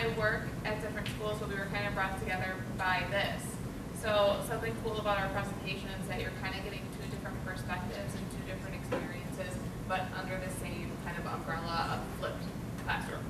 I work at different schools, but we were kind of brought together by this. So something cool about our presentation is that you're kind of getting two different perspectives and two different experiences, but under the same kind of umbrella of flipped classroom.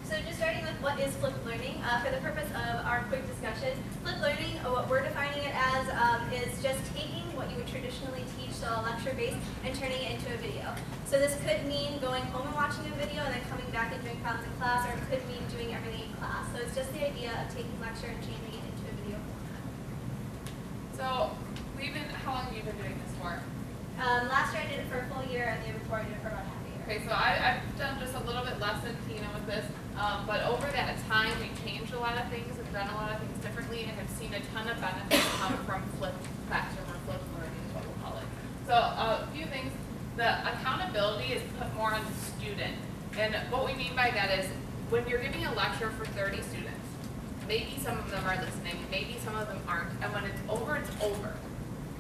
So just starting with what is flipped learning, for the purpose of our quick discussion, flipped learning, what we're defining it as, is just taking what you would traditionally teach, so a lecture base, and turning it into a video. So this could mean going home and watching a video and then coming back and doing problems in class, or it could mean doing everything in class. So it's just the idea of taking lecture and changing it into a video format. So how long have you been doing this for? Last year I did it for a full year, and the year before I did it for about half a year. Okay, so I've done just a little bit less than Tina with this, but over that time we changed a lot of things and done a lot of things differently and have seen a ton of benefits come from flipped classroom or flipped learning is what we'll call it. So a few things, the accountability is put more on the student. And what we mean by that is when you're giving a lecture for 30 students, maybe some of them are listening, maybe some of them aren't, and when it's over, it's over.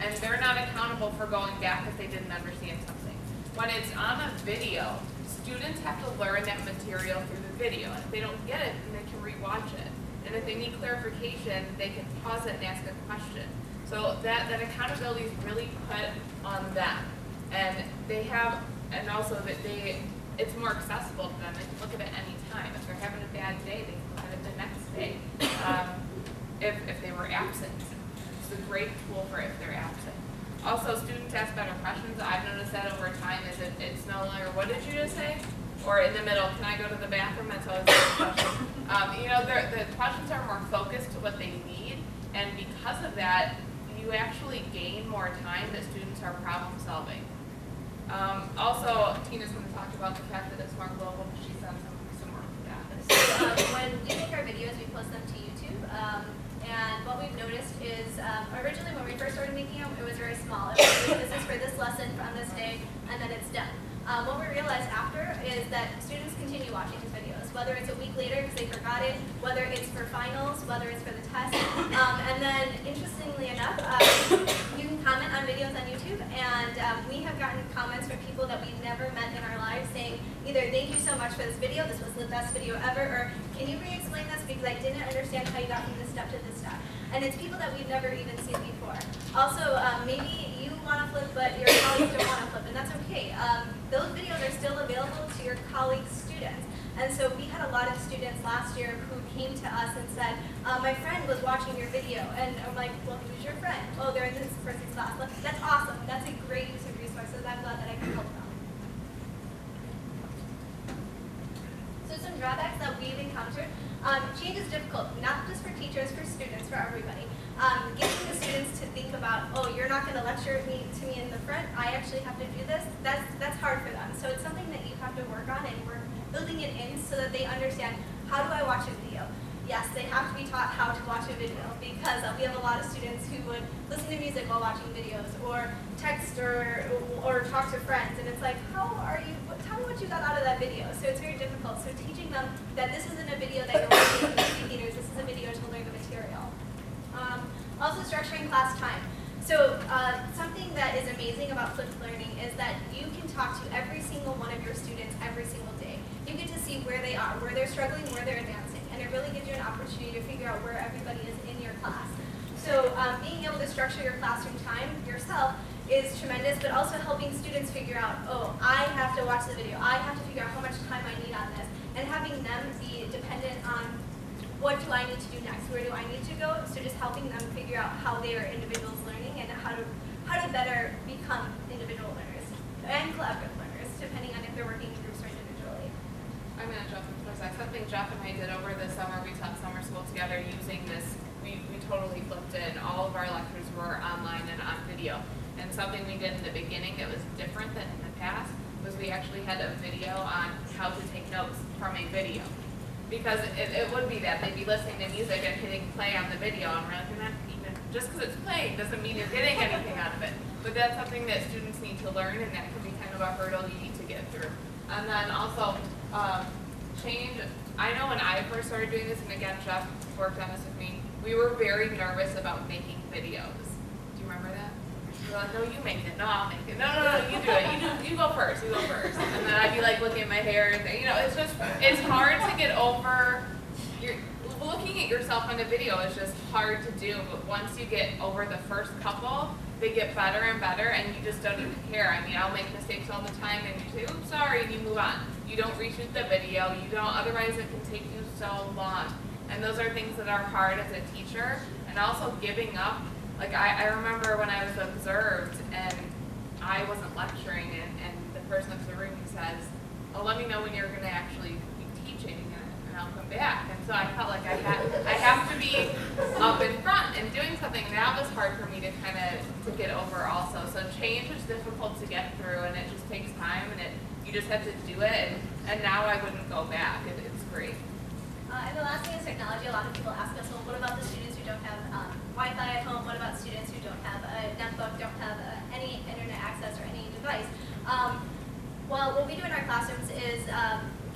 And they're not accountable for going back if they didn't understand something. When it's on a video, students have to learn that material through the video. And if they don't get it, then they can rewatch it. And if they need clarification, they can pause it and ask a question. So that accountability is really put on them. And they have, and also that it's more accessible to them. They can look at it any time. If they're having a bad day, they can look at it the next day. If they were absent. It's a great tool for if they're absent. Also, students ask better questions. I've noticed that over time. It's no longer, what did you just say? Or in the middle, can I go to the bathroom? That's always a good question. The questions are more focused to what they need, and because of that, you actually gain more time that students are problem solving. Also, Tina's going to talk about the fact that it's more global, because she's done some work with that. So when we make our videos, we post them to YouTube. And what we've noticed is, originally when we first started making them, it was very small. It was, this is for this lesson on this day, and then it's done. What we realized after is that students continue watching these videos, whether it's a week later because they forgot it, whether it's for finals, whether it's for the test. And then, interestingly enough, you can comment on videos on YouTube, and we have gotten comments from people that we've never met in our lives saying either thank you so much for this video, this was the best video ever, or can you re-explain this because I didn't understand how you got from this step to this step. And it's people that we've never even seen before. Also, maybe you want to flip, but your colleagues don't want to flip, and that's okay. Those videos are still available to your colleagues' students. And so we had a lot of students last year who came to us and said, my friend was watching your video. And I'm like, well, who's your friend? Oh, they're in this person's class. That's awesome. That's a great use of resources. I'm glad that I can help them. So some drawbacks that we've encountered. Change is difficult, not just for teachers, for students, for everybody. Getting the students to think about, oh, you're not going to lecture to me in the front, I actually have to do this, that's hard for them. So it's something that you have to work on, and we're building it in so that they understand, how do I watch a video? Yes, they have to be taught how to watch a video because we have a lot of students who would listen to music while watching videos or text or talk to friends, and it's like, tell me what you got out of that video. So it's very difficult. So teaching them that this isn't a video that you're watching in movie theaters, this is a video to learn the material. Also structuring class time. So something that is amazing about flipped learning is that you can talk to every single one of your students every single day. You get to see where they are, where they're struggling, where they're advancing, and it really gives you an opportunity to figure out where everybody is in your class. So being able to structure your classroom time yourself is tremendous, but also helping students figure out, oh, I have to watch the video, I have to figure out how much time I need on this, and having them be dependent on what do I need to do next, where do I need to go, so just helping them figure out how they are individuals learning and how to better become individual learners and collaborative learners, depending on if they're working in groups or individually. I'm going to jump into a sec. Something Jeff and I did over the summer, we taught summer school together using this. We totally flipped it, and all of our lectures were online and on video. And something we did in the beginning that was different than in the past was we actually had a video on how to take notes from a video. Because it would be that they'd be listening to music and hitting play on the video, and we're like, you're not even, just because it's playing doesn't mean you're getting anything out of it. But that's something that students need to learn, and that can be kind of a hurdle you need to get through. And then also, change. I know when I first started doing this, and again, Jeff worked on this with me, we were very nervous about making videos. Do you remember that? You're like, no, you make it. No, I'll make it. No, you do it. You go first. And then I'd be like looking at my hair, and it's hard to get over you're looking at yourself on the video is just hard to do, but once you get over the first couple, they get better and better, and you just don't even care. I mean, I'll make mistakes all the time, and you say, oops, sorry, and you move on. You don't reshoot the video, you don't, otherwise it can take you so long. And those are things that are hard as a teacher, and also giving up. Like, I remember when I was observed, and I wasn't lecturing, and the person observing me says, oh, let me know when you're gonna actually be teaching, and I'll come back. And so I felt like I have to be up in front and doing something. That was hard for me to kind of to get over also. So change is difficult to get through, and it just takes time, and you just have to do it. And now I wouldn't go back. It's great. And the last thing is technology. A lot of people ask us, well, what about the students who don't have Wi-Fi at home? What about students who don't have a netbook, don't have any internet access or any device? Well, what we do in our classrooms is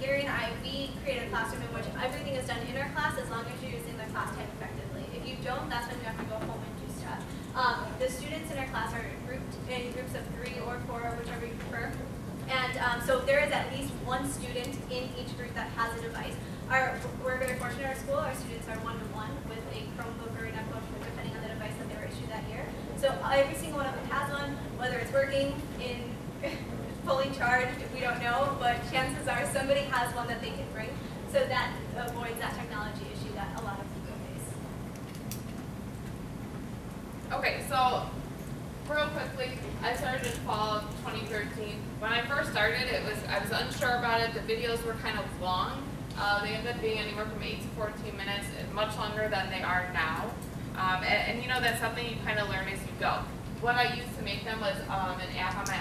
Gary and I, we create a classroom in which everything is done in our class as long as you're using the class time effectively. If you don't, that's when you have to go home and do stuff. The students in our class are grouped in groups of 3 or 4, whichever you prefer. And so there is at least one student in each group that has a device. We're very fortunate at our school. Our students are one-to-one with a Chromebook or a netbook, depending on the device that they were issued that year. So every single one of them has one, whether it's working in fully charged, we don't know, but chances are somebody has one that they can bring. So that avoids that technology issue that a lot of people face. Okay, so real quickly, I started in fall of 2013. When I first started, I was unsure about it. The videos were kind of long. They ended up being anywhere from 8 to 14 minutes, much longer than they are now. And you know, that's something you kind of learn as you go. What I used to make them was an app on my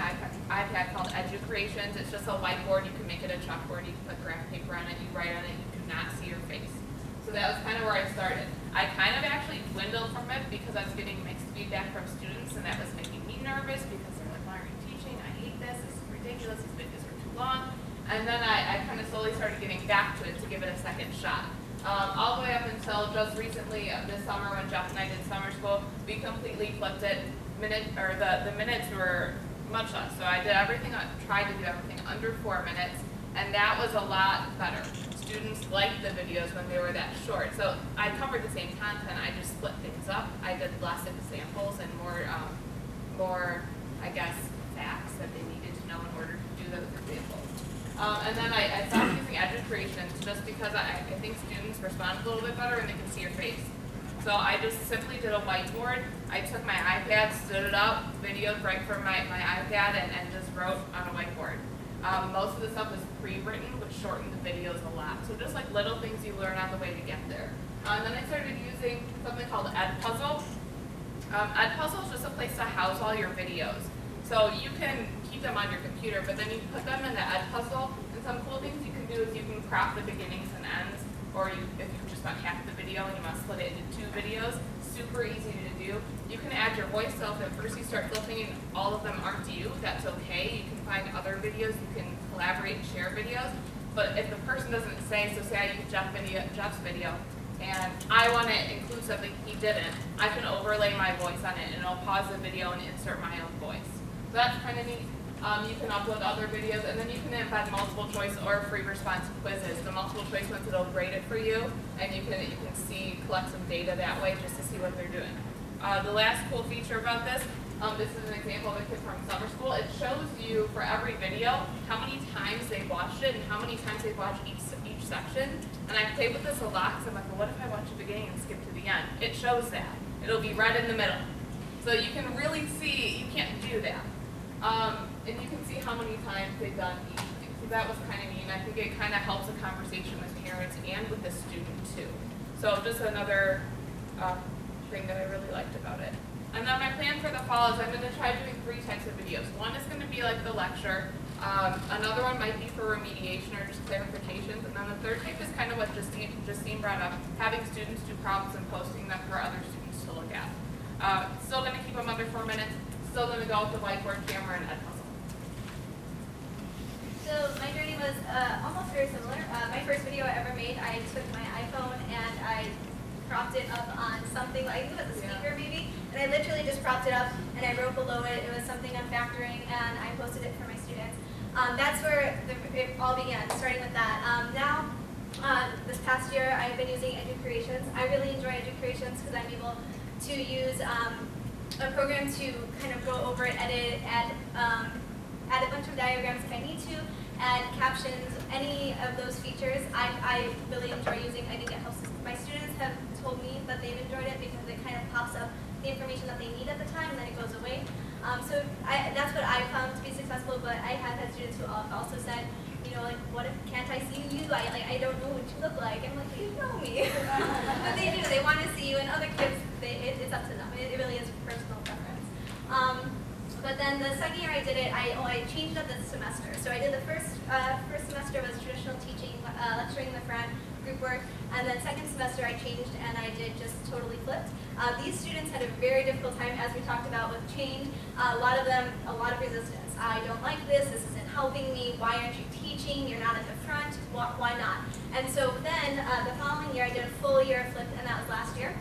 iPad called Educreations. It's just a whiteboard. You can make it a chalkboard. You can put graph paper on it. You write on it. You do not see your face. So that was kind of where I started. I kind of actually dwindled from it because I was getting mixed feedback from students, and that was making me nervous because they're like, why are you teaching? I hate this. This is ridiculous. These videos are too long. And then I kind of slowly started getting back to it to give it a second shot. All the way up until just recently, this summer when Jeff and I did summer school, we completely flipped it. The minutes were much less. So I tried to do everything under 4 minutes, and that was a lot better. Students liked the videos when they were that short. So I covered the same content, I just split things up. I did less examples and more, I guess, facts that they needed to know in order to do those examples. And then I stopped using Educreations just because I think students respond a little bit better when they can see your face. So I just simply did a whiteboard. I took my iPad, stood it up, videoed right from my iPad, and just wrote on a whiteboard. Most of the stuff was pre-written, which shortened the videos a lot. So just like little things you learn on the way to get there. And then I started using something called Edpuzzle. Edpuzzle is just a place to house all your videos. So you can keep them on your computer, but then you put them in the Edpuzzle, and some cool things you can do is you can crop the beginnings and ends, or if you just want half the video and you want to split it into 2 videos, super easy to do. You can add your voice, so if at first you start flipping and all of them aren't you, that's okay. You can find other videos, you can collaborate and share videos, but if the person doesn't say, so say I use Jeff's video, and I want to include something he didn't, I can overlay my voice on it, and it'll pause the video and insert my own voice. So that's kind of neat. You can upload other videos, and then you can embed multiple choice or free response quizzes. The multiple choice ones, it'll grade it for you, and you can collect some data that way just to see what they're doing. The last cool feature about this is an example of a kid from summer school. It shows you for every video how many times they watched it and how many times they watched each section. And I played with this a lot because I'm like, well, what if I watch the beginning and skip to the end? It shows that. It'll be right in the middle. So you can really see, you can't do that. And you can see how many times they've done each thing. So that was kind of neat, and I think it kind of helps a conversation with parents and with the student too. So just another thing that I really liked about it. And then my plan for the fall is I'm going to try doing 3 types of videos. One is going to be like the lecture. Another one might be for remediation or just clarifications. And then the third type is kind of what Justine brought up, having students do problems and posting them for other students to look at. Still going to keep them under 4 minutes. Still going to go with the whiteboard, camera, and Edpuzzle. So my journey was almost very similar. My first video I ever made, I took my iPhone and I propped it up on something, like, I think it was a speaker maybe, and I literally just propped it up and I wrote below it, it was something on factoring, and I posted it for my students. That's where it all began, starting with that. Now, past year, I've been using EduCreations. I really enjoy EduCreations because I'm able to use a program to kind of go over it, edit, add a bunch of diagrams if I need to, add captions, any of those features. I really enjoy using. I think it helps. My students have told me that they've enjoyed it because it kind of pops up the information that they need at the time and then it goes away. So that's what I found to be successful, but I have had students who also said, you know, like, what if, can't I see you? I don't know what you look like. I'm like, you know me. But they do. They want to see you, and other kids, it's up to them. It really is personal preference. But then the second year I did it, I changed up the semester. So I did the first semester was traditional teaching, lecturing in the front, group work, and then second semester I changed and I did just totally flipped. These students had a very difficult time, as we talked about, with change. A lot of them, a lot of resistance. I don't like this isn't helping me, why aren't you teaching, you're not at the front, why not? And so then the following year I did a full year of flipped, and that was last year.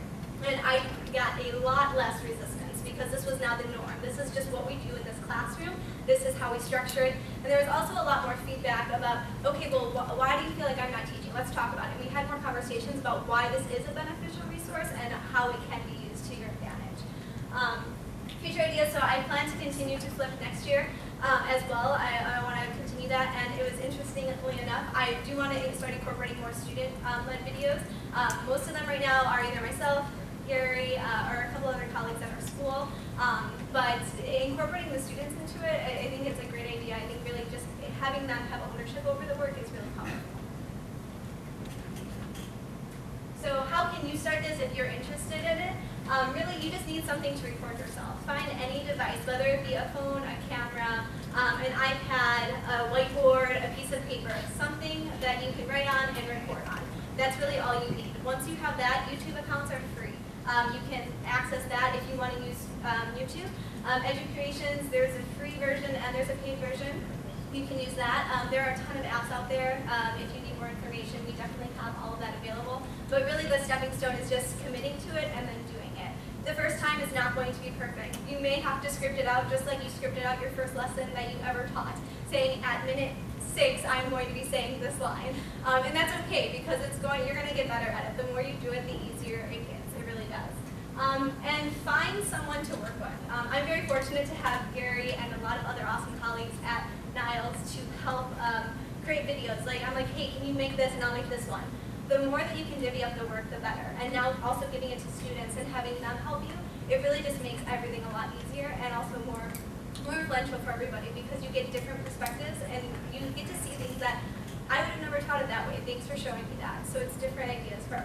And I got a lot less resistance because this was now the norm. This is just what we do in this classroom. This is how we structure it. And there was also a lot more feedback about, okay, well, why do you feel like I'm not teaching? Let's talk about it. We had more conversations about why this is a beneficial resource and how it can be used to your advantage. Future ideas, so I plan to continue to flip next year as well. I want to continue that, and it was interestingly enough, I do want to start incorporating more student-led videos. Most of them right now are either myself, Gary, or a couple other colleagues at our school. But incorporating the students into it, I think it's a great idea. I think really just having them have ownership over the work is really powerful. So how can you start this if you're interested in it? Really, you just need something to record yourself. Find any device, whether it be a phone, a camera, an iPad, a whiteboard, a piece of paper, something that you can write on and record on. That's really all you need. Once you have that, YouTube accounts are free. You can access that if you want to use YouTube. EduCreations, there's a free version and there's a paid version. You can use that. There are a ton of apps out there. If you need more information, we definitely have all of that available. But really the stepping stone is just committing to it and then doing it. The first time is not going to be perfect. You may have to script it out just like you scripted out your first lesson that you ever taught, saying at minute 6, I'm going to be saying this line. And that's okay because you're going to get better at it. The more you do it, the easier it gets. It really does. And find someone to work with. I'm very fortunate to have Gary and a lot of other awesome colleagues at Niles to help create videos. I'm like, hey, can you make this and I'll make this one. The more that you can divvy up the work, the better. And now also giving it to students and having them help you, it really just makes everything a lot easier and also more influential for everybody because you get different perspectives and you get to see things that I would have never taught it that way. Thanks for showing me that. So it's different ideas for